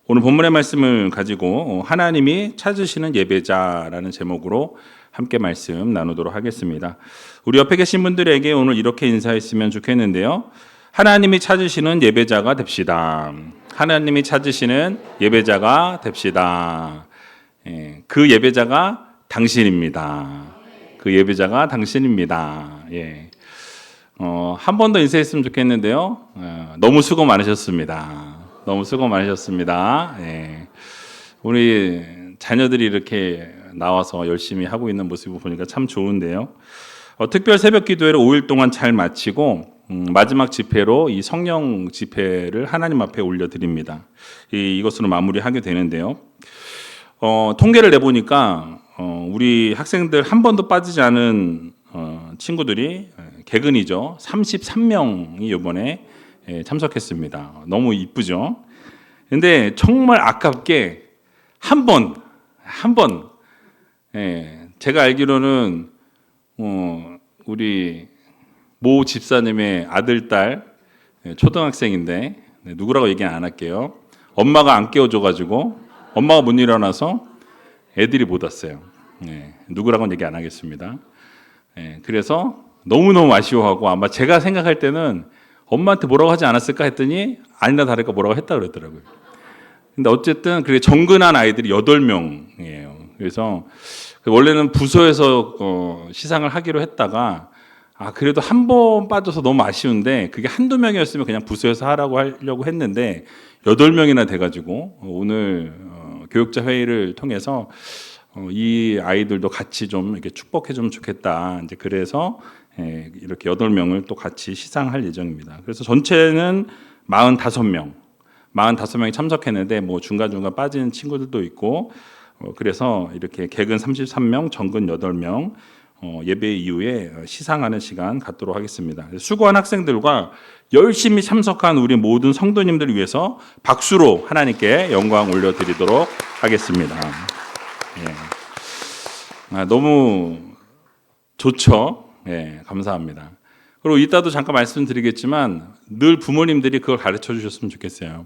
오늘 본문의 말씀을 가지고 하나님이 찾으시는 예배자라는 제목으로 함께 말씀 나누도록 하겠습니다. 우리 옆에 계신 분들에게 오늘 이렇게 인사했으면 좋겠는데요. 하나님이 찾으시는 예배자가 됩시다. 하나님이 찾으시는 예배자가 됩시다. 그 예배자가 당신입니다. 그 예배자가 당신입니다. 한 번 더 인사했으면 좋겠는데요. 너무 수고 많으셨습니다. 너무 수고 많으셨습니다. 우리 자녀들이 이렇게 나와서 열심히 하고 있는 모습을 보니까 참 좋은데요. 특별 새벽 기도회를 5일 동안 잘 마치고 마지막 집회로 이 성령 집회를 하나님 앞에 올려드립니다. 이것으로 마무리하게 되는데요. 통계를 내보니까 우리 학생들 한 번도 빠지지 않은 친구들이 개근이죠. 33명이 이번에 참석했습니다. 너무 이쁘죠? 근데 정말 아깝게 한 번, 제가 알기로는 우리 모 집사님의 아들, 딸, 초등학생인데 누구라고 얘기 안 할게요. 엄마가 안 깨워줘가지고 엄마가 못 일어나서 애들이 못 왔어요. 누구라고는 얘기 안 하겠습니다. 그래서 너무너무 아쉬워하고 아마 제가 생각할 때는 엄마한테 뭐라고 하지 않았을까 했더니 아니나 다를까 뭐라고 했다 그러더라고요. 근데 어쨌든 그게 정근한 아이들이 8명이에요. 그래서 원래는 부서에서 시상을 하기로 했다가 그래도 한 번 빠져서 너무 아쉬운데 그게 한두 명이었으면 그냥 부서에서 하려고 했는데 8명이나 돼가지고 오늘 교육자 회의를 통해서 이 아이들도 같이 좀 이렇게 축복해주면 좋겠다. 이제 그래서 이렇게 8명을 또 같이 시상할 예정입니다. 그래서 전체는 45명이 참석했는데 뭐 중간중간 빠진 친구들도 있고 그래서 이렇게 개근 33명, 정근 8명 예배 이후에 시상하는 시간 갖도록 하겠습니다. 수고한 학생들과 열심히 참석한 우리 모든 성도님들을 위해서 박수로 하나님께 영광 올려드리도록 하겠습니다. 너무 좋죠? 감사합니다. 그리고 이따도 잠깐 말씀드리겠지만 늘 부모님들이 그걸 가르쳐 주셨으면 좋겠어요.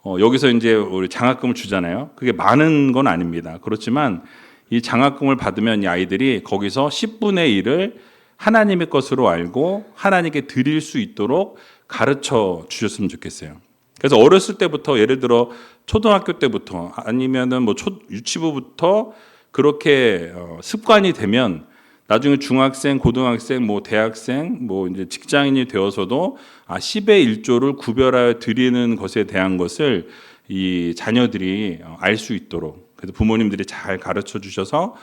여기서 이제 우리 장학금을 주잖아요. 그게 많은 건 아닙니다. 그렇지만 이 장학금을 받으면 이 아이들이 거기서 10분의 1을 하나님의 것으로 알고 하나님께 드릴 수 있도록 가르쳐 주셨으면 좋겠어요. 그래서 어렸을 때부터 예를 들어 초등학교 때부터 아니면은 뭐 유치부부터 그렇게 습관이 되면 나중에 중학생, 고등학생, 뭐 대학생, 뭐 이제 직장인이 되어서도 10의 1조를 구별하여 드리는 것에 대한 것을 이 자녀들이 알 수 있도록 그래서 부모님들이 잘 가르쳐 주셔서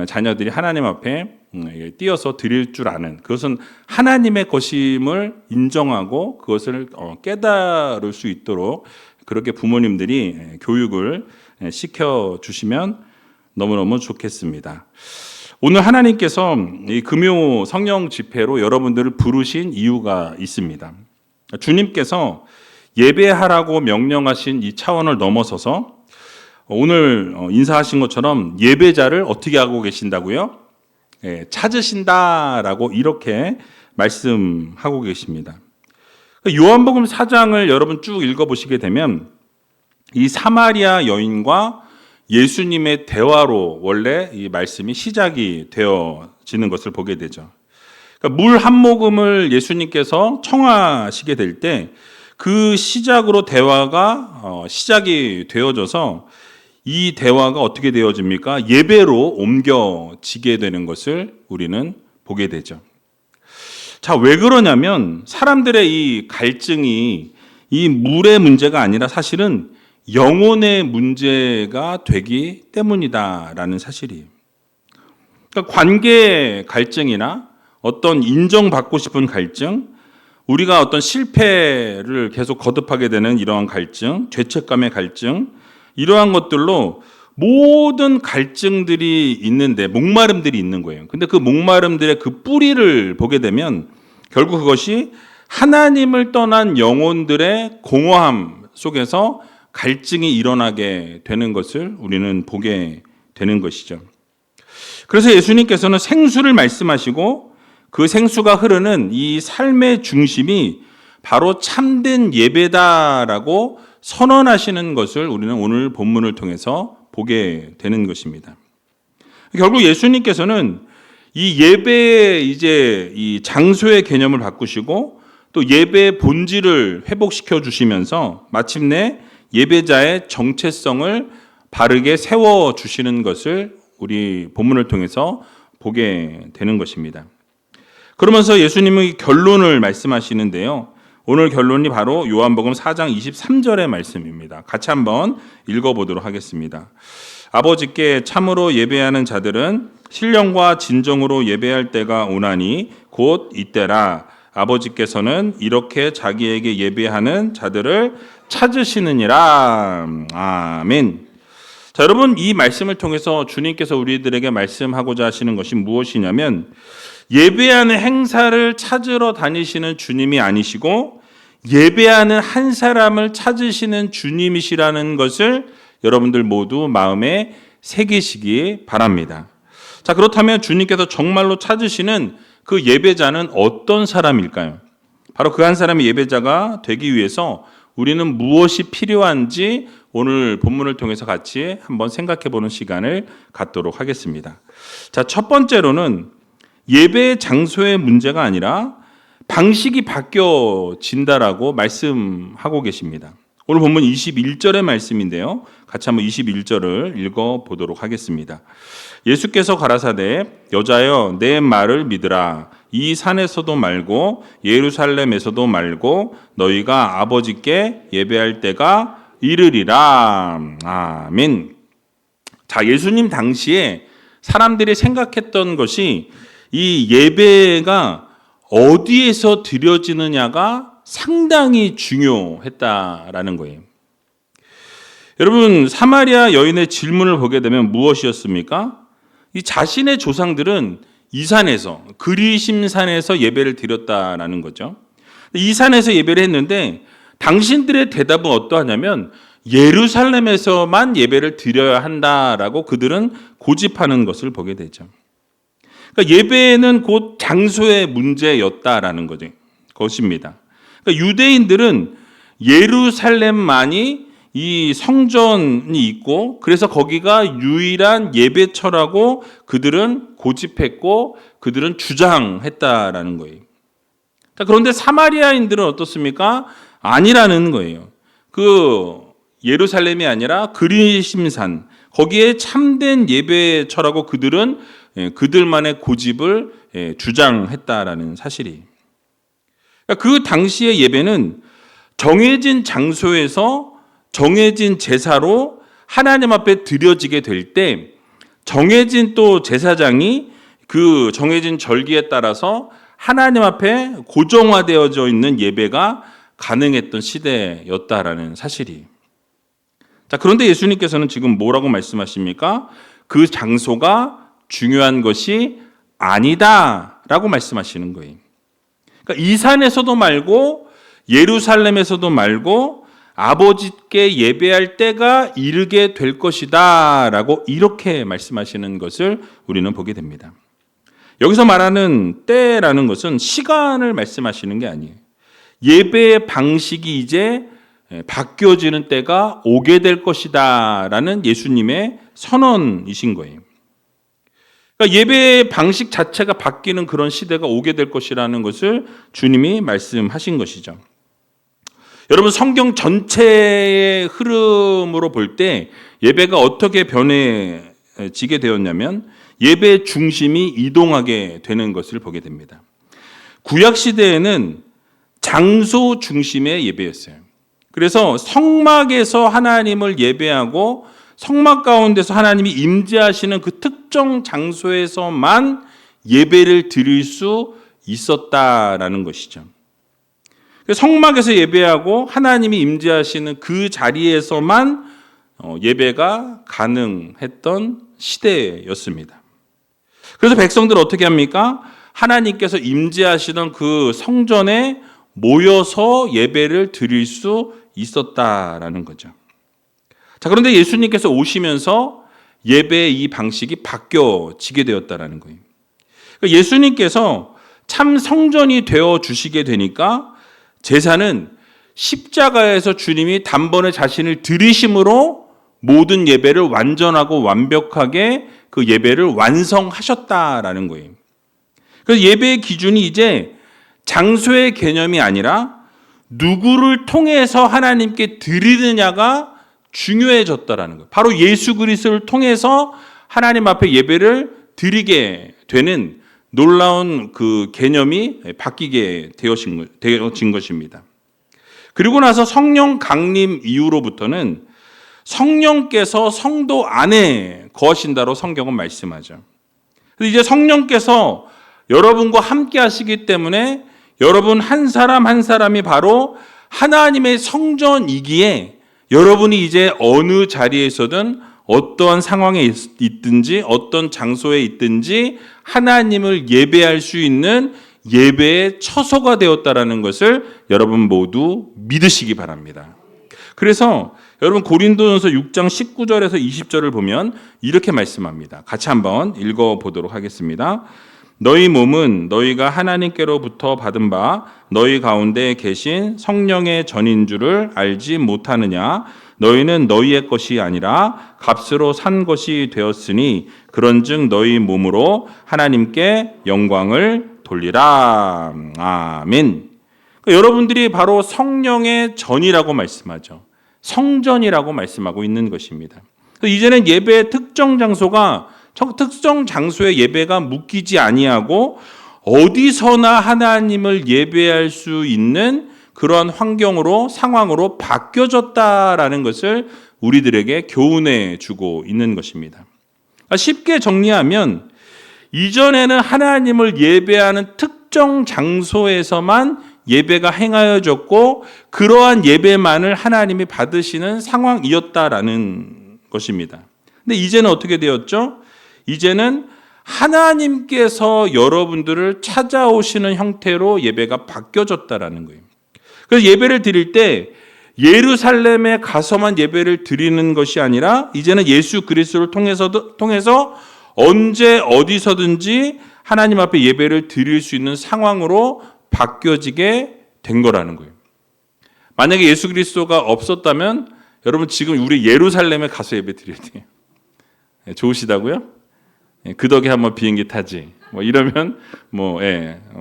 자녀들이 하나님 앞에 뛰어서 드릴 줄 아는 그것은 하나님의 것임을 인정하고 그것을 깨달을 수 있도록 그렇게 부모님들이 교육을 시켜 주시면 너무너무 좋겠습니다. 오늘 하나님께서 이 금요 성령 집회로 여러분들을 부르신 이유가 있습니다. 주님께서 예배하라고 명령하신 이 차원을 넘어서서 오늘 인사하신 것처럼 예배자를 어떻게 하고 계신다고요? 찾으신다라고 이렇게 말씀하고 계십니다. 요한복음 4장을 여러분 쭉 읽어보시게 되면 이 사마리아 여인과 예수님의 대화로 원래 이 말씀이 시작이 되어지는 것을 보게 되죠. 그러니까 물 한 모금을 예수님께서 청하시게 될 때 그 시작으로 대화가 시작이 되어져서 이 대화가 어떻게 되어집니까? 예배로 옮겨지게 되는 것을 우리는 보게 되죠. 자, 왜 그러냐면 사람들의 이 갈증이 이 물의 문제가 아니라 사실은 영혼의 문제가 되기 때문이다라는 사실이에요. 그러니까 관계 갈증이나 어떤 인정받고 싶은 갈증, 우리가 어떤 실패를 계속 거듭하게 되는 이러한 갈증, 죄책감의 갈증, 이러한 것들로 모든 갈증들이 있는데 목마름들이 있는 거예요. 근데 그 목마름들의 그 뿌리를 보게 되면 결국 그것이 하나님을 떠난 영혼들의 공허함 속에서 갈증이 일어나게 되는 것을 우리는 보게 되는 것이죠. 그래서 예수님께서는 생수를 말씀하시고 그 생수가 흐르는 이 삶의 중심이 바로 참된 예배다라고 선언하시는 것을 우리는 오늘 본문을 통해서 보게 되는 것입니다. 결국 예수님께서는 이 예배의 이제 이 장소의 개념을 바꾸시고 또 예배의 본질을 회복시켜 주시면서 마침내 예배자의 정체성을 바르게 세워 주시는 것을 우리 본문을 통해서 보게 되는 것입니다. 그러면서 예수님의 결론을 말씀하시는데요. 오늘 결론이 바로 요한복음 4장 23절의 말씀입니다. 같이 한번 읽어보도록 하겠습니다. 아버지께 참으로 예배하는 자들은 신령과 진정으로 예배할 때가 오나니 곧 이때라. 아버지께서는 이렇게 자기에게 예배하는 자들을 찾으시느니라. 아멘. 자, 여러분, 이 말씀을 통해서 주님께서 우리들에게 말씀하고자 하시는 것이 무엇이냐면 예배하는 행사를 찾으러 다니시는 주님이 아니시고 예배하는 한 사람을 찾으시는 주님이시라는 것을 여러분들 모두 마음에 새기시기 바랍니다. 자, 그렇다면 주님께서 정말로 찾으시는 그 예배자는 어떤 사람일까요? 바로 그 한 사람의 예배자가 되기 위해서 우리는 무엇이 필요한지 오늘 본문을 통해서 같이 한번 생각해 보는 시간을 갖도록 하겠습니다. 자, 첫 번째로는 예배 장소의 문제가 아니라 방식이 바뀌어진다라고 말씀하고 계십니다. 오늘 본문 21절의 말씀인데요. 같이 한번 21절을 읽어보도록 하겠습니다. 예수께서 가라사대 여자여 내 말을 믿으라. 이 산에서도 말고 예루살렘에서도 말고 너희가 아버지께 예배할 때가 이르리라. 아멘. 자, 예수님 당시에 사람들이 생각했던 것이 이 예배가 어디에서 드려지느냐가 상당히 중요했다라는 거예요. 여러분, 사마리아 여인의 질문을 보게 되면 무엇이었습니까? 이 자신의 조상들은 이 산에서, 그리심산에서 예배를 드렸다라는 거죠. 이 산에서 예배를 했는데 당신들의 대답은 어떠하냐면 예루살렘에서만 예배를 드려야 한다라고 그들은 고집하는 것을 보게 되죠. 그러니까 예배는 곧 장소의 문제였다라는 것입니다. 그러니까 유대인들은 예루살렘만이 이 성전이 있고 그래서 거기가 유일한 예배처라고 그들은 고집했고 그들은 주장했다라는 거예요. 그런데 사마리아인들은 어떻습니까? 아니라는 거예요. 그 예루살렘이 아니라 그리심산 거기에 참된 예배처라고 그들은 그들만의 고집을 주장했다라는 사실이. 그 당시의 예배는 정해진 장소에서 정해진 제사로 하나님 앞에 드려지게 될 때 정해진 또 제사장이 그 정해진 절기에 따라서 하나님 앞에 고정화되어져 있는 예배가 가능했던 시대였다라는 사실이. 자, 그런데 예수님께서는 지금 뭐라고 말씀하십니까? 그 장소가 중요한 것이 아니다라고 말씀하시는 거예요. 그러니까 이 산에서도 말고 예루살렘에서도 말고 아버지께 예배할 때가 이르게 될 것이다 라고 이렇게 말씀하시는 것을 우리는 보게 됩니다. 여기서 말하는 때라는 것은 시간을 말씀하시는 게 아니에요. 예배의 방식이 이제 바뀌어지는 때가 오게 될 것이다 라는 예수님의 선언이신 거예요. 그러니까 예배의 방식 자체가 바뀌는 그런 시대가 오게 될 것이라는 것을 주님이 말씀하신 것이죠. 여러분, 성경 전체의 흐름으로 볼 때 예배가 어떻게 변해지게 되었냐면 예배의 중심이 이동하게 되는 것을 보게 됩니다. 구약 시대에는 장소 중심의 예배였어요. 그래서 성막에서 하나님을 예배하고 성막 가운데서 하나님이 임재하시는 그 특정 장소에서만 예배를 드릴 수 있었다라는 것이죠. 성막에서 예배하고 하나님이 임재하시는 그 자리에서만 예배가 가능했던 시대였습니다. 그래서 백성들은 어떻게 합니까? 하나님께서 임재하시던 그 성전에 모여서 예배를 드릴 수 있었다라는 거죠. 자, 그런데 예수님께서 오시면서 예배의 이 방식이 바뀌어지게 되었다라는 거예요. 예수님께서 참 성전이 되어 주시게 되니까 제사는 십자가에서 주님이 단번에 자신을 들이심으로 모든 예배를 완전하고 완벽하게 그 예배를 완성하셨다라는 거예요. 그래서 예배의 기준이 이제 장소의 개념이 아니라 누구를 통해서 하나님께 드리느냐가 중요해졌다라는 거예요. 바로 예수 그리스도를 통해서 하나님 앞에 예배를 드리게 되는 놀라운 그 개념이 바뀌게 되어진 것입니다. 그리고 나서 성령 강림 이후로부터는 성령께서 성도 안에 거하신다로 성경은 말씀하죠. 그래서 이제 성령께서 여러분과 함께 하시기 때문에 여러분 한 사람 한 사람이 바로 하나님의 성전이기에 여러분이 이제 어느 자리에서든 어떠한 상황에 있든지 어떤 장소에 있든지 하나님을 예배할 수 있는 예배의 처소가 되었다라는 것을 여러분 모두 믿으시기 바랍니다. 그래서 여러분 고린도전서 6장 19절에서 20절을 보면 이렇게 말씀합니다. 같이 한번 읽어보도록 하겠습니다. 너희 몸은 너희가 하나님께로부터 받은 바 너희 가운데 계신 성령의 전인 줄을 알지 못하느냐? 너희는 너희의 것이 아니라 값으로 산 것이 되었으니 그런즉 너희 몸으로 하나님께 영광을 돌리라. 아멘. 그러니까 여러분들이 바로 성령의 전이라고 말씀하죠. 성전이라고 말씀하고 있는 것입니다. 이제는 예배의 특정 장소가 특정 장소의 예배가 묶이지 아니하고 어디서나 하나님을 예배할 수 있는 그러한 환경으로 상황으로 바뀌어졌다라는 것을 우리들에게 교훈해 주고 있는 것입니다. 쉽게 정리하면 이전에는 하나님을 예배하는 특정 장소에서만 예배가 행하여졌고 그러한 예배만을 하나님이 받으시는 상황이었다라는 것입니다. 근데 이제는 어떻게 되었죠? 이제는 하나님께서 여러분들을 찾아오시는 형태로 예배가 바뀌어졌다라는 거예요. 그래서 예배를 드릴 때 예루살렘에 가서만 예배를 드리는 것이 아니라 이제는 예수 그리스도를 통해서 언제 어디서든지 하나님 앞에 예배를 드릴 수 있는 상황으로 바뀌어지게 된 거라는 거예요. 만약에 예수 그리스도가 없었다면 여러분 지금 우리 예루살렘에 가서 예배 드려야 돼요. 좋으시다고요? 그 덕에 한번 비행기 타지. 뭐 이러면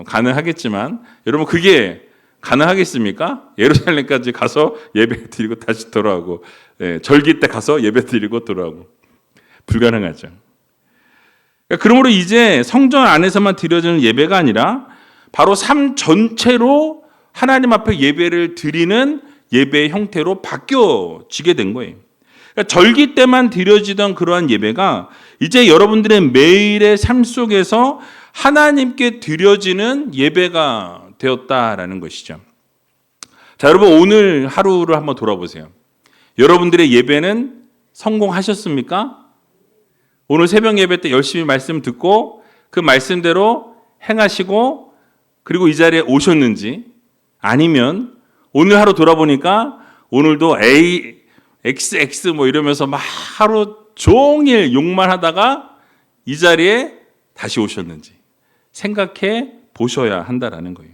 가능하겠지만 여러분 그게 가능하겠습니까? 예루살렘까지 가서 예배 드리고 다시 돌아오고 절기 때 가서 예배 드리고 돌아오고 불가능하죠. 그러므로 이제 성전 안에서만 드려지는 예배가 아니라 바로 삶 전체로 하나님 앞에 예배를 드리는 예배의 형태로 바뀌어지게 된 거예요. 그러니까 절기 때만 드려지던 그러한 예배가 이제 여러분들의 매일의 삶 속에서 하나님께 드려지는 예배가 되었다라는 것이죠. 자, 여러분 오늘 하루를 한번 돌아보세요. 여러분들의 예배는 성공하셨습니까? 오늘 새벽 예배 때 열심히 말씀 듣고 그 말씀대로 행하시고 그리고 이 자리에 오셨는지 아니면 오늘 하루 돌아보니까 오늘도 XX 이러면서 막 하루 종일 욕만 하다가 이 자리에 다시 오셨는지 생각해 보셔야 한다라는 거예요.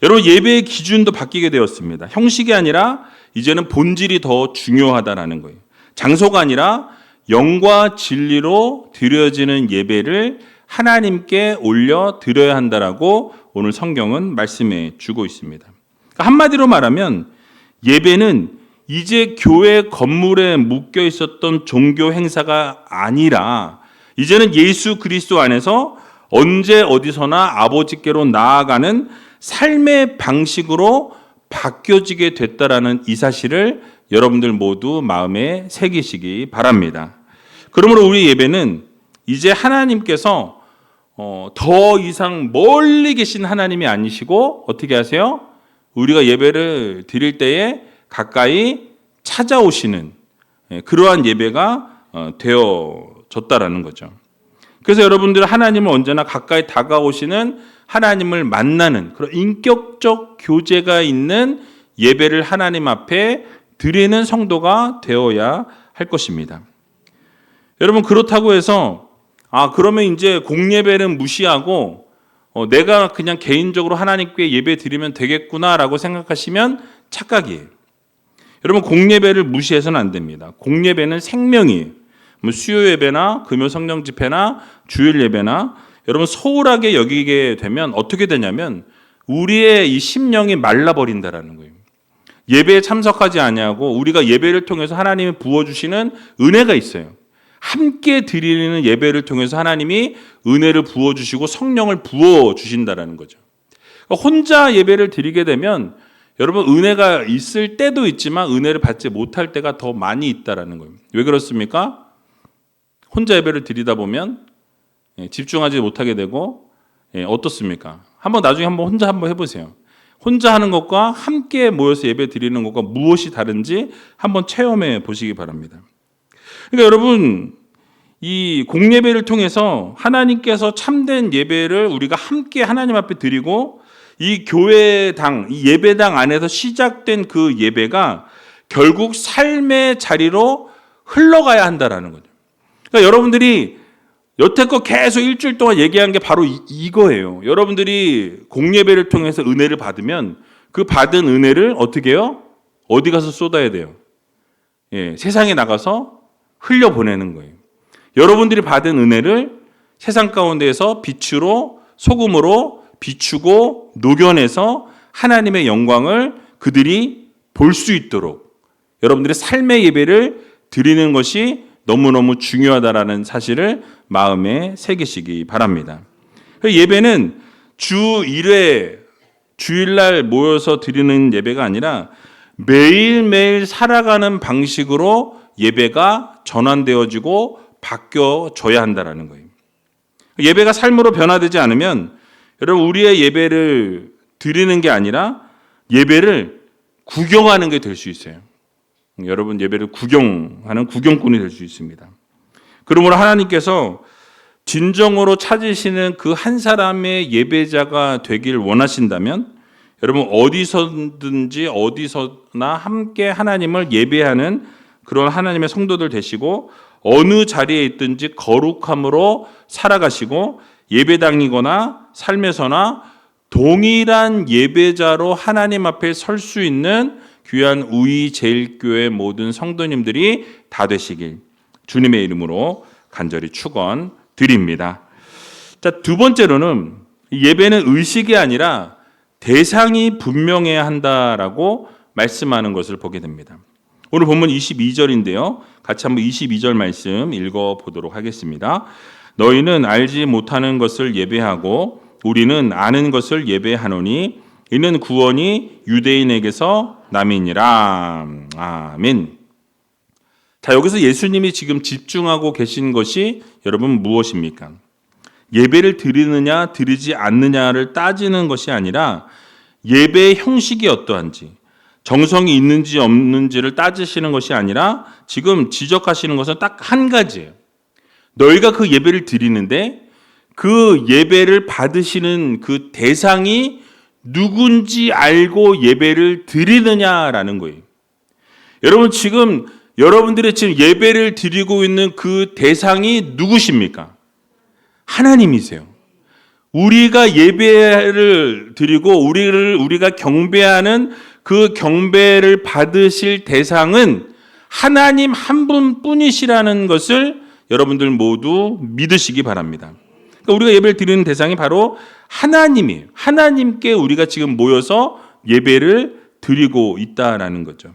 여러분 예배의 기준도 바뀌게 되었습니다. 형식이 아니라 이제는 본질이 더 중요하다라는 거예요. 장소가 아니라 영과 진리로 드려지는 예배를 하나님께 올려 드려야 한다라고 오늘 성경은 말씀해 주고 있습니다. 한마디로 말하면 예배는 이제 교회 건물에 묶여 있었던 종교 행사가 아니라 이제는 예수 그리스도 안에서 언제 어디서나 아버지께로 나아가는 삶의 방식으로 바뀌어지게 됐다라는 이 사실을 여러분들 모두 마음에 새기시기 바랍니다. 그러므로 우리 예배는 이제 하나님께서 더 이상 멀리 계신 하나님이 아니시고 어떻게 하세요? 우리가 예배를 드릴 때에 가까이 찾아오시는 그러한 예배가 되어졌다라는 거죠. 그래서 여러분들 하나님을 언제나 가까이 다가오시는 하나님을 만나는 그런 인격적 교제가 있는 예배를 하나님 앞에 드리는 성도가 되어야 할 것입니다. 여러분 그렇다고 해서 그러면 이제 공예배는 무시하고 내가 그냥 개인적으로 하나님께 예배 드리면 되겠구나라고 생각하시면 착각이에요. 여러분, 공예배를 무시해서는 안 됩니다. 공예배는 생명이에요. 수요 예배나 금요 성령 집회나 주일 예배나 여러분 소홀하게 여기게 되면 어떻게 되냐면 우리의 이 심령이 말라버린다라는 거예요. 예배에 참석하지 아니하고 우리가 예배를 통해서 하나님이 부어주시는 은혜가 있어요. 함께 드리는 예배를 통해서 하나님이 은혜를 부어주시고 성령을 부어주신다라는 거죠. 혼자 예배를 드리게 되면 여러분 은혜가 있을 때도 있지만 은혜를 받지 못할 때가 더 많이 있다라는 거예요. 왜 그렇습니까? 혼자 예배를 드리다 보면 집중하지 못하게 되고 어떻습니까? 나중에 혼자 한번 해보세요. 혼자 하는 것과 함께 모여서 예배 드리는 것과 무엇이 다른지 한번 체험해 보시기 바랍니다. 그러니까 여러분, 이 공예배를 통해서 하나님께서 참된 예배를 우리가 함께 하나님 앞에 드리고 이 교회당, 이 예배당 안에서 시작된 그 예배가 결국 삶의 자리로 흘러가야 한다라는 거죠. 그러니까 여러분들이 여태껏 계속 일주일 동안 얘기한 게 바로 이거예요. 여러분들이 공예배를 통해서 은혜를 받으면 그 받은 은혜를 어떻게 해요? 어디 가서 쏟아야 돼요? 세상에 나가서 흘려보내는 거예요. 여러분들이 받은 은혜를 세상 가운데에서 빛으로 소금으로 비추고 녹여내서 하나님의 영광을 그들이 볼 수 있도록 여러분들의 삶의 예배를 드리는 것이 너무너무 중요하다라는 사실을 마음에 새기시기 바랍니다. 예배는 주 1회 주일날 모여서 드리는 예배가 아니라 매일매일 살아가는 방식으로 예배가 전환되어지고 바뀌어져야 한다는 거예요. 예배가 삶으로 변화되지 않으면 여러분 우리의 예배를 드리는 게 아니라 예배를 구경하는 게 될 수 있어요. 여러분 예배를 구경하는 구경꾼이 될 수 있습니다. 그러므로 하나님께서 진정으로 찾으시는 그 한 사람의 예배자가 되길 원하신다면 여러분 어디서든지 어디서나 함께 하나님을 예배하는 그런 하나님의 성도들 되시고 어느 자리에 있든지 거룩함으로 살아가시고 예배당이거나 삶에서나 동일한 예배자로 하나님 앞에 설 수 있는 귀한 우리 제일교회 모든 성도님들이 다 되시길 주님의 이름으로 간절히 축원드립니다. 자, 두 번째로는 예배는 의식이 아니라 대상이 분명해야 한다라고 말씀하는 것을 보게 됩니다. 오늘 본문 22절인데요. 같이 한번 22절 말씀 읽어보도록 하겠습니다. 너희는 알지 못하는 것을 예배하고 우리는 아는 것을 예배하노니 이는 구원이 유대인에게서 남이니라. 아멘. 자, 여기서 예수님이 지금 집중하고 계신 것이 여러분 무엇입니까? 예배를 드리느냐 드리지 않느냐를 따지는 것이 아니라 예배의 형식이 어떠한지 정성이 있는지 없는지를 따지시는 것이 아니라 지금 지적하시는 것은 딱 한 가지예요. 너희가 그 예배를 드리는데 그 예배를 받으시는 그 대상이 누군지 알고 예배를 드리느냐라는 거예요. 여러분 지금 여러분들의 지금 예배를 드리고 있는 그 대상이 누구십니까? 하나님이세요. 우리가 예배를 드리고 우리가 경배하는 그 경배를 받으실 대상은 하나님 한 분뿐이시라는 것을 여러분들 모두 믿으시기 바랍니다. 그러니까 우리가 예배를 드리는 대상이 바로 하나님이에요. 하나님께 우리가 지금 모여서 예배를 드리고 있다라는 거죠.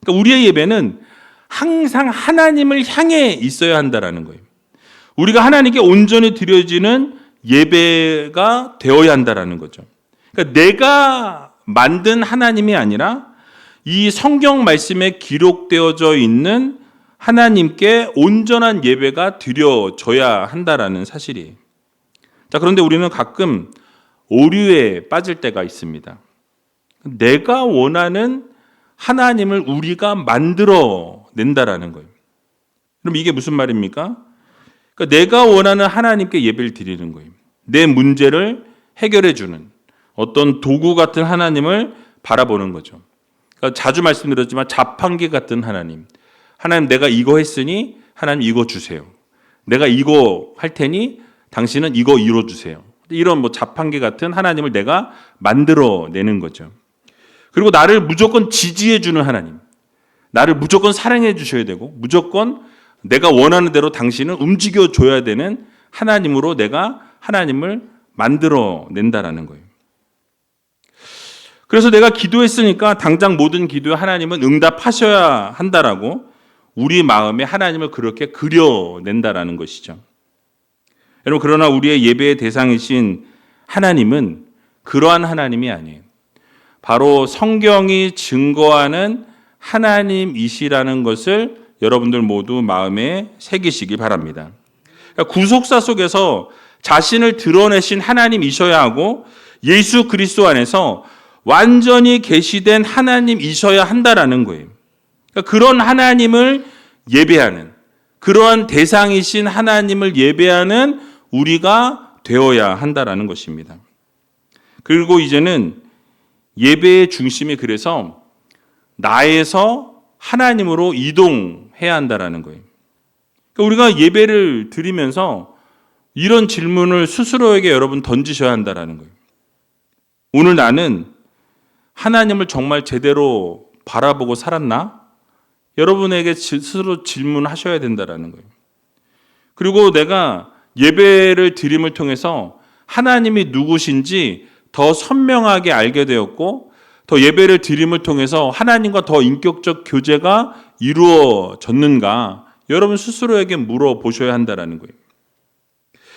그러니까 우리의 예배는 항상 하나님을 향해 있어야 한다라는 거예요. 우리가 하나님께 온전히 드려지는 예배가 되어야 한다라는 거죠. 그러니까 내가 만든 하나님이 아니라 이 성경 말씀에 기록되어져 있는 하나님께 온전한 예배가 드려져야 한다라는 사실이에요. 자, 그런데 우리는 가끔 오류에 빠질 때가 있습니다. 내가 원하는 하나님을 우리가 만들어 낸다라는 거예요. 그럼 이게 무슨 말입니까? 그러니까 내가 원하는 하나님께 예배를 드리는 거예요. 내 문제를 해결해 주는 어떤 도구 같은 하나님을 바라보는 거죠. 그러니까 자주 말씀드렸지만 자판기 같은 하나님. 하나님 내가 이거 했으니 하나님 이거 주세요. 내가 이거 할 테니 당신은 이거 이뤄 주세요. 이런 자판기 같은 하나님을 내가 만들어내는 거죠. 그리고 나를 무조건 지지해주는 하나님, 나를 무조건 사랑해 주셔야 되고 무조건 내가 원하는 대로 당신은 움직여줘야 되는 하나님으로 내가 하나님을 만들어낸다라는 거예요. 그래서 내가 기도했으니까 당장 모든 기도에 하나님은 응답하셔야 한다라고 우리 마음에 하나님을 그렇게 그려낸다라는 것이죠. 여러분, 그러나 우리의 예배의 대상이신 하나님은 그러한 하나님이 아니에요. 바로 성경이 증거하는 하나님이시라는 것을 여러분들 모두 마음에 새기시기 바랍니다. 그러니까 구속사 속에서 자신을 드러내신 하나님이셔야 하고 예수 그리스도 안에서 완전히 계시된 하나님이셔야 한다라는 거예요. 그러니까 그런 하나님을 예배하는, 그러한 대상이신 하나님을 예배하는 우리가 되어야 한다라는 것입니다. 그리고 이제는 예배의 중심이 그래서 나에서 하나님으로 이동해야 한다라는 거예요. 그러니까 우리가 예배를 드리면서 이런 질문을 스스로에게 여러분 던지셔야 한다라는 거예요. 오늘 나는 하나님을 정말 제대로 바라보고 살았나? 여러분에게 스스로 질문하셔야 된다라는 거예요. 그리고 내가 예배를 드림을 통해서 하나님이 누구신지 더 선명하게 알게 되었고 더 예배를 드림을 통해서 하나님과 더 인격적 교제가 이루어졌는가 여러분 스스로에게 물어보셔야 한다라는 거예요.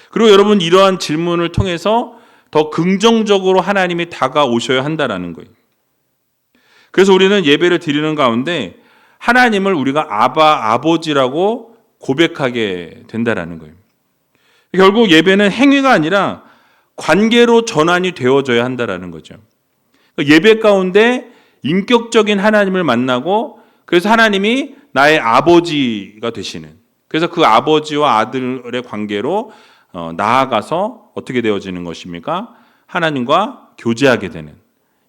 그리고 여러분 이러한 질문을 통해서 더 긍정적으로 하나님이 다가오셔야 한다라는 거예요. 그래서 우리는 예배를 드리는 가운데 하나님을 우리가 아버지라고 고백하게 된다라는 거예요. 결국 예배는 행위가 아니라 관계로 전환이 되어져야 한다라는 거죠. 예배 가운데 인격적인 하나님을 만나고 그래서 하나님이 나의 아버지가 되시는, 그래서 그 아버지와 아들의 관계로 나아가서 어떻게 되어지는 것입니까? 하나님과 교제하게 되는,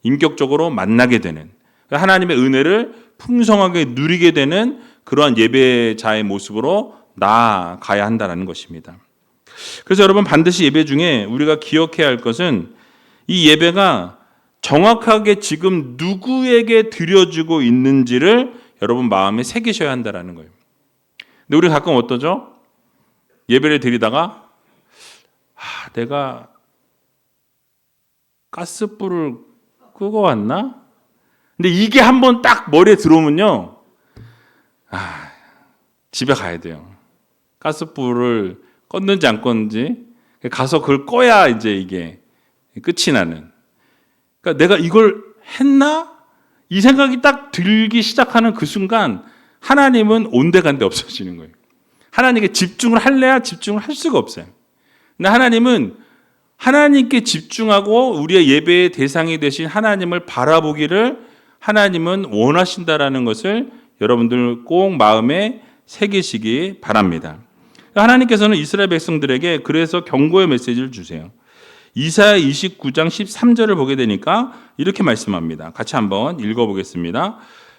인격적으로 만나게 되는, 하나님의 은혜를 풍성하게 누리게 되는 그러한 예배자의 모습으로 나아가야 한다는 것입니다. 그래서 여러분 반드시 예배 중에 우리가 기억해야 할 것은 이 예배가 정확하게 지금 누구에게 드려지고 있는지를 여러분 마음에 새기셔야 한다는 거예요. 근데 우리 가끔 어떠죠? 예배를 드리다가 내가 가스불을 끄고 왔나? 근데 이게 한번 딱 머리에 들어오면요, 집에 가야 돼요. 가스불을 껐는지 안 껐는지 가서 그걸 꺼야 이제 이게 끝이 나는. 그러니까 내가 이걸 했나? 이 생각이 딱 들기 시작하는 그 순간 하나님은 온데간데 없어지는 거예요. 하나님께 집중을 할래야 집중을 할 수가 없어요. 근데 하나님은 하나님께 집중하고 우리의 예배의 대상이 되신 하나님을 바라보기를 하나님은 원하신다라는 것을 여러분들 꼭 마음에 새기시기 바랍니다. 하나님께서는 이스라엘 백성들에게 그래서 경고의 메시지를 주세요. 이사야 29장 13절을 보게 되니까 이렇게 말씀합니다. 같이 한번 읽어보겠습니다.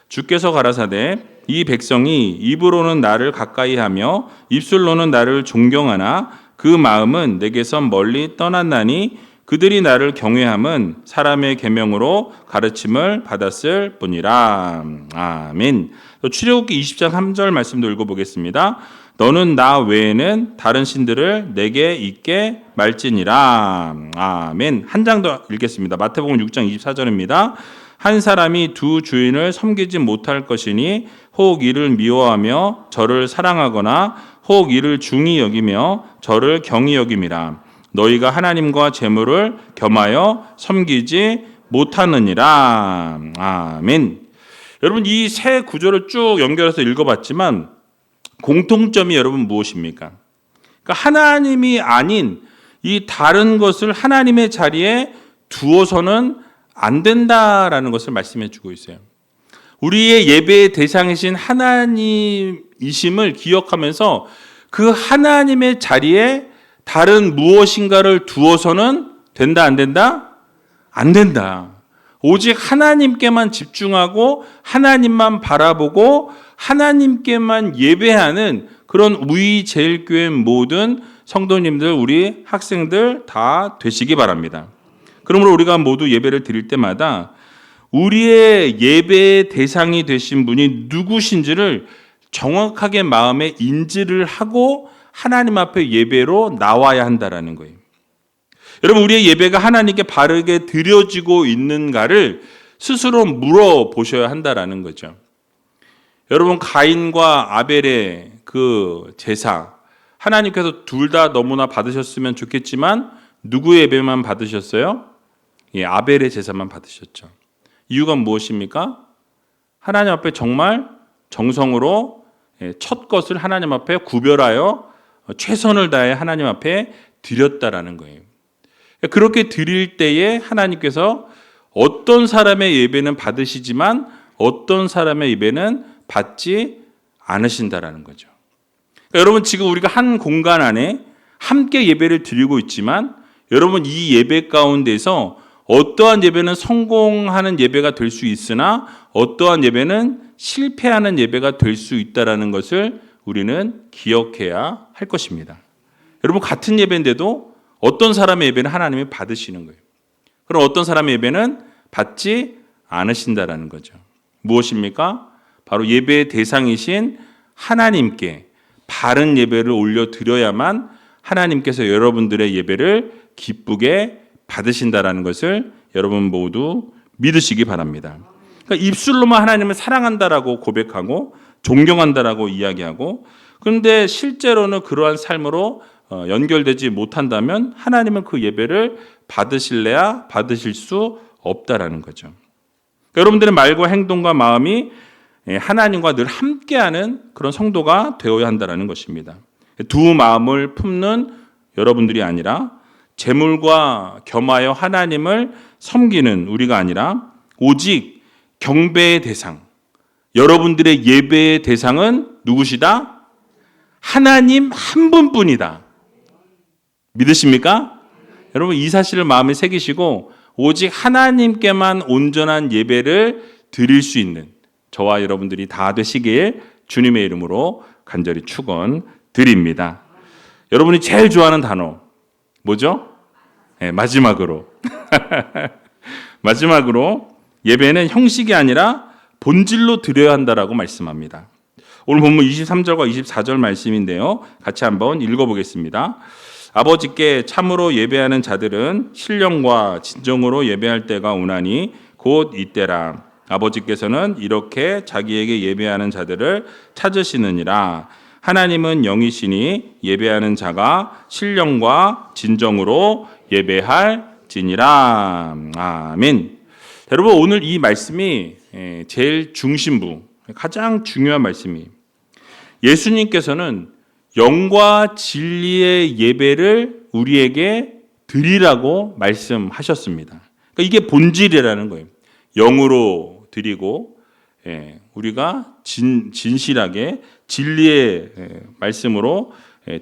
주께서 가라사대 이 백성이 입으로는 나를 가까이하며 입술로는 나를 존경하나 그 마음은 내게서 멀리 떠났나니 그들이 나를 경외함은 사람의 계명으로 가르침을 받았을 뿐이라. 아멘. 출애굽기 20장 3절 말씀도 읽어보겠습니다. 너는 나 외에는 다른 신들을 내게 있게 말지니라. 아멘. 한 장 더 읽겠습니다. 마태복음 6장 24절입니다. 한 사람이 두 주인을 섬기지 못할 것이니 혹 이를 미워하며 저를 사랑하거나 혹 이를 중히 여기며 저를 경히 여김이라. 너희가 하나님과 재물을 겸하여 섬기지 못하느니라. 아멘. 여러분 이 세 구절을 쭉 연결해서 읽어봤지만 공통점이 여러분 무엇입니까? 그러니까 하나님이 아닌 이 다른 것을 하나님의 자리에 두어서는 안 된다라는 것을 말씀해 주고 있어요. 우리의 예배의 대상이신 하나님이심을 기억하면서 그 하나님의 자리에 다른 무엇인가를 두어서는 된다, 안 된다? 안 된다. 오직 하나님께만 집중하고 하나님만 바라보고 하나님께만 예배하는 그런 우리 제일교회 모든 성도님들, 우리 학생들 다 되시기 바랍니다. 그러므로 우리가 모두 예배를 드릴 때마다 우리의 예배의 대상이 되신 분이 누구신지를 정확하게 마음에 인지를 하고 하나님 앞에 예배로 나와야 한다라는 거예요. 여러분, 우리의 예배가 하나님께 바르게 드려지고 있는가를 스스로 물어보셔야 한다라는 거죠. 여러분, 가인과 아벨의 그 제사, 하나님께서 둘 다 너무나 받으셨으면 좋겠지만 누구의 예배만 받으셨어요? 아벨의 제사만 받으셨죠. 이유가 무엇입니까? 하나님 앞에 정말 정성으로 첫 것을 하나님 앞에 구별하여 최선을 다해 하나님 앞에 드렸다라는 거예요. 그렇게 드릴 때에 하나님께서 어떤 사람의 예배는 받으시지만 어떤 사람의 예배는 받지 않으신다라는 거죠. 그러니까 여러분, 지금 우리가 한 공간 안에 함께 예배를 드리고 있지만 여러분, 이 예배 가운데서 어떠한 예배는 성공하는 예배가 될 수 있으나 어떠한 예배는 실패하는 예배가 될 수 있다는 것을 우리는 기억해야 할 것입니다. 여러분, 같은 예배인데도 어떤 사람의 예배는 하나님이 받으시는 거예요. 그럼 어떤 사람의 예배는 받지 않으신다라는 거죠. 무엇입니까? 바로 예배의 대상이신 하나님께 바른 예배를 올려드려야만 하나님께서 여러분들의 예배를 기쁘게 받으신다라는 것을 여러분 모두 믿으시기 바랍니다. 그러니까 입술로만 하나님을 사랑한다라고 고백하고 존경한다라고 이야기하고, 그런데 실제로는 그러한 삶으로 연결되지 못한다면 하나님은 그 예배를 받으실래야 받으실 수 없다라는 거죠. 그러니까 여러분들의 말과 행동과 마음이 하나님과 늘 함께하는 그런 성도가 되어야 한다는 것입니다. 두 마음을 품는 여러분들이 아니라 재물과 겸하여 하나님을 섬기는 우리가 아니라 오직 경배의 대상, 여러분들의 예배의 대상은 누구시다? 하나님 한 분뿐이다. 믿으십니까? 여러분, 이 사실을 마음에 새기시고 오직 하나님께만 온전한 예배를 드릴 수 있는 저와 여러분들이 다 되시길 주님의 이름으로 간절히 축원드립니다. 여러분이 제일 좋아하는 단어 뭐죠? 네, 마지막으로 마지막으로 예배는 형식이 아니라 본질로 드려야 한다라고 말씀합니다. 오늘 본문 23절과 24절 말씀인데요. 같이 한번 읽어보겠습니다. 아버지께 참으로 예배하는 자들은 신령과 진정으로 예배할 때가 오나니 곧 이때라. 아버지께서는 이렇게 자기에게 예배하는 자들을 찾으시느니라. 하나님은 영이시니 예배하는 자가 신령과 진정으로 예배할지니라. 아멘. 여러분, 오늘 이 말씀이 제일 중심부, 가장 중요한 말씀이에요. 예수님께서는 영과 진리의 예배를 우리에게 드리라고 말씀하셨습니다. 그러니까 이게 본질이라는 거예요. 영으로 드리고 우리가 진실하게 진리의 말씀으로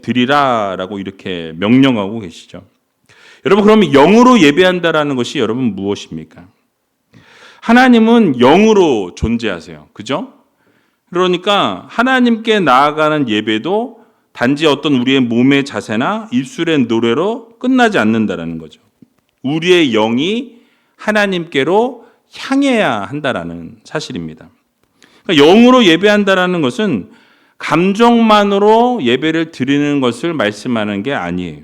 드리라라고 이렇게 명령하고 계시죠. 여러분, 그러면 영으로 예배한다라는 것이 여러분 무엇입니까? 하나님은 영으로 존재하세요. 그죠? 그러니까 하나님께 나아가는 예배도 단지 어떤 우리의 몸의 자세나 입술의 노래로 끝나지 않는다라는 거죠. 우리의 영이 하나님께로 향해야 한다라는 사실입니다. 그러니까 영으로 예배한다라는 것은 감정만으로 예배를 드리는 것을 말씀하는 게 아니에요.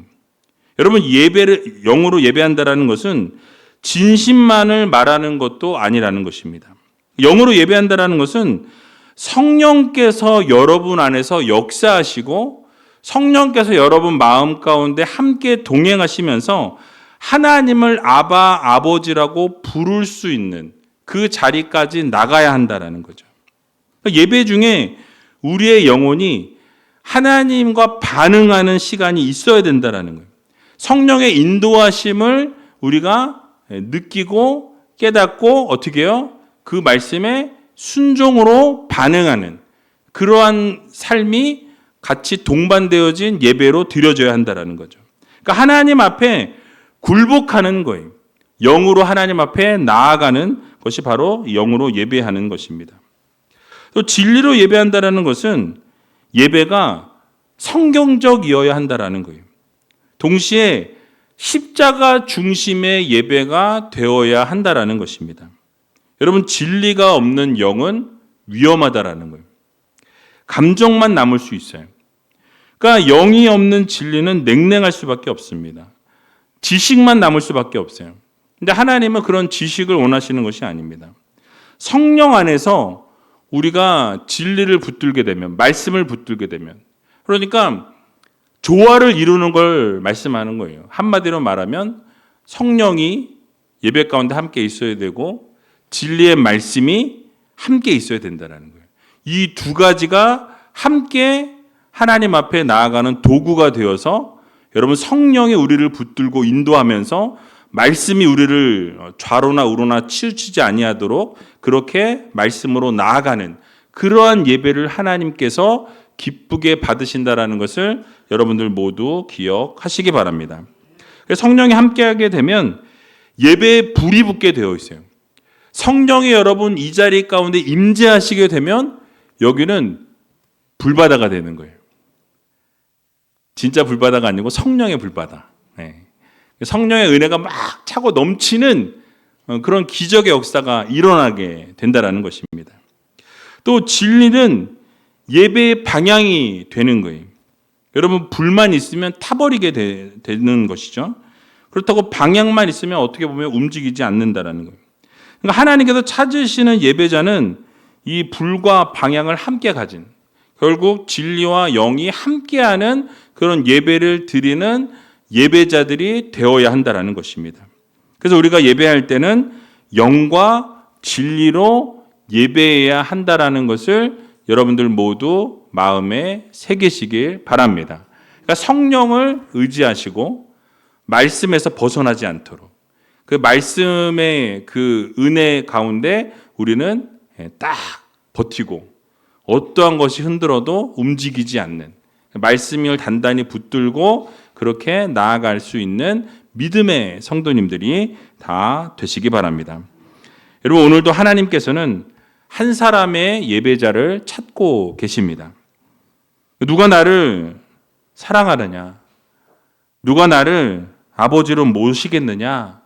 여러분, 영으로 예배한다라는 것은 진심만을 말하는 것도 아니라는 것입니다. 영으로 예배한다라는 것은 성령께서 여러분 안에서 역사하시고 성령께서 여러분 마음 가운데 함께 동행하시면서 하나님을 아바, 아버지라고 부를 수 있는 그 자리까지 나가야 한다는 거죠. 예배 중에 우리의 영혼이 하나님과 반응하는 시간이 있어야 된다는 거예요. 성령의 인도하심을 우리가 느끼고 깨닫고 어떻게 해요? 그 말씀에 순종으로 반응하는 그러한 삶이 같이 동반되어진 예배로 드려져야 한다는 거죠. 그러니까 하나님 앞에 굴복하는 거예요. 영으로 하나님 앞에 나아가는 것이 바로 영으로 예배하는 것입니다. 또 진리로 예배한다는 것은 예배가 성경적이어야 한다는 거예요. 동시에 십자가 중심의 예배가 되어야 한다라는 것입니다. 여러분, 진리가 없는 영은 위험하다라는 거예요. 감정만 남을 수 있어요. 그러니까 영이 없는 진리는 냉랭할 수밖에 없습니다. 지식만 남을 수밖에 없어요. 근데 하나님은 그런 지식을 원하시는 것이 아닙니다. 성령 안에서 우리가 진리를 붙들게 되면, 말씀을 붙들게 되면, 그러니까 조화를 이루는 걸 말씀하는 거예요. 한마디로 말하면 성령이 예배 가운데 함께 있어야 되고 진리의 말씀이 함께 있어야 된다는 거예요. 이 두 가지가 함께 하나님 앞에 나아가는 도구가 되어서 여러분, 성령이 우리를 붙들고 인도하면서 말씀이 우리를 좌로나 우로나 치우치지 아니하도록 그렇게 말씀으로 나아가는 그러한 예배를 하나님께서 기쁘게 받으신다라는 것을 여러분들 모두 기억하시기 바랍니다. 성령이 함께하게 되면 예배에 불이 붙게 되어 있어요. 성령이 여러분 이 자리 가운데 임재하시게 되면 여기는 불바다가 되는 거예요. 진짜 불바다가 아니고 성령의 불바다. 성령의 은혜가 막 차고 넘치는 그런 기적의 역사가 일어나게 된다는 것입니다. 또 진리는 예배의 방향이 되는 거예요. 여러분, 불만 있으면 타버리게 되는 것이죠. 그렇다고 방향만 있으면 어떻게 보면 움직이지 않는다라는 거예요. 그러니까 하나님께서 찾으시는 예배자는 이 불과 방향을 함께 가진, 결국 진리와 영이 함께하는 그런 예배를 드리는 예배자들이 되어야 한다라는 것입니다. 그래서 우리가 예배할 때는 영과 진리로 예배해야 한다라는 것을 여러분들 모두 마음에 새기시길 바랍니다. 그러니까 성령을 의지하시고 말씀에서 벗어나지 않도록 그 말씀의 그 은혜 가운데 우리는 딱 버티고 어떠한 것이 흔들어도 움직이지 않는 말씀을 단단히 붙들고 그렇게 나아갈 수 있는 믿음의 성도님들이 다 되시기 바랍니다. 여러분, 오늘도 하나님께서는 한 사람의 예배자를 찾고 계십니다. 누가 나를 사랑하느냐? 누가 나를 아버지로 모시겠느냐?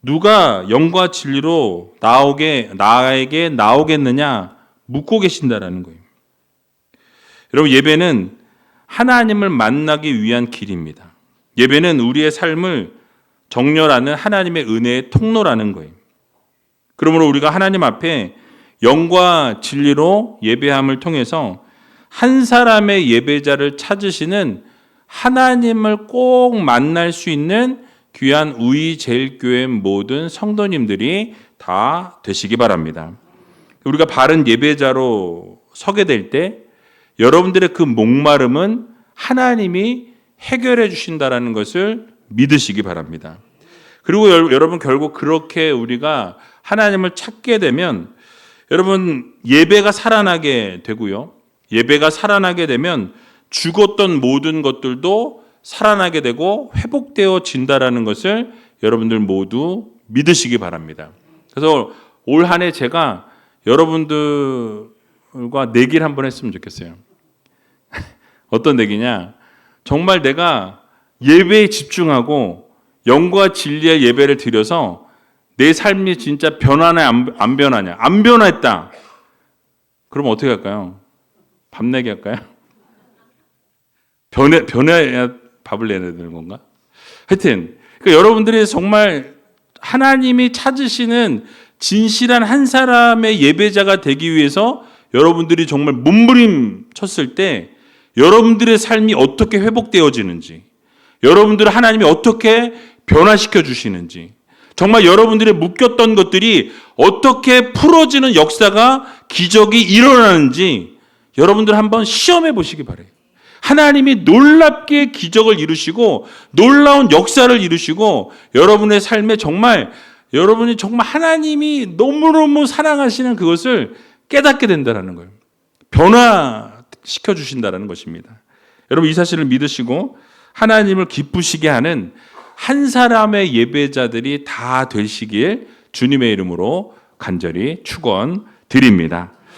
누가 영과 진리로 나에게 나오겠느냐? 묻고 계신다라는 거예요. 여러분, 예배는 하나님을 만나기 위한 길입니다. 예배는 우리의 삶을 정렬하는 하나님의 은혜의 통로라는 거예요. 그러므로 우리가 하나님 앞에 영과 진리로 예배함을 통해서 한 사람의 예배자를 찾으시는 하나님을 꼭 만날 수 있는 귀한 우이제일교회 모든 성도님들이 다 되시기 바랍니다. 우리가 바른 예배자로 서게 될 때 여러분들의 그 목마름은 하나님이 해결해 주신다라는 것을 믿으시기 바랍니다. 그리고 여러분, 결국 그렇게 우리가 하나님을 찾게 되면 여러분, 예배가 살아나게 되고요. 예배가 살아나게 되면 죽었던 모든 것들도 살아나게 되고 회복되어진다라는 것을 여러분들 모두 믿으시기 바랍니다. 그래서 올 한 해 제가 여러분들과 내기를 한번 했으면 좋겠어요. 어떤 내기냐? 정말 내가 예배에 집중하고 영과 진리의 예배를 드려서 내 삶이 진짜 변하냐 안 변하냐? 안 변했다. 그럼 어떻게 할까요? 밥 내기 할까요? 변해야 밥을 내야 되는 건가? 하여튼 그러니까 여러분들이 정말 하나님이 찾으시는 진실한 한 사람의 예배자가 되기 위해서 여러분들이 정말 몸부림 쳤을 때 여러분들의 삶이 어떻게 회복되어지는지, 여러분들을 하나님이 어떻게 변화시켜 주시는지, 정말 여러분들의 묶였던 것들이 어떻게 풀어지는 역사가 기적이 일어나는지 여러분들 한번 시험해 보시기 바래요. 하나님이 놀랍게 기적을 이루시고 놀라운 역사를 이루시고 여러분의 삶에 정말 여러분이 정말 하나님이 너무너무 사랑하시는 그것을 깨닫게 된다는 거예요. 변화시켜 주신다는 것입니다. 여러분, 이 사실을 믿으시고 하나님을 기쁘시게 하는 한 사람의 예배자들이 다 되시길 주님의 이름으로 간절히 축원드립니다.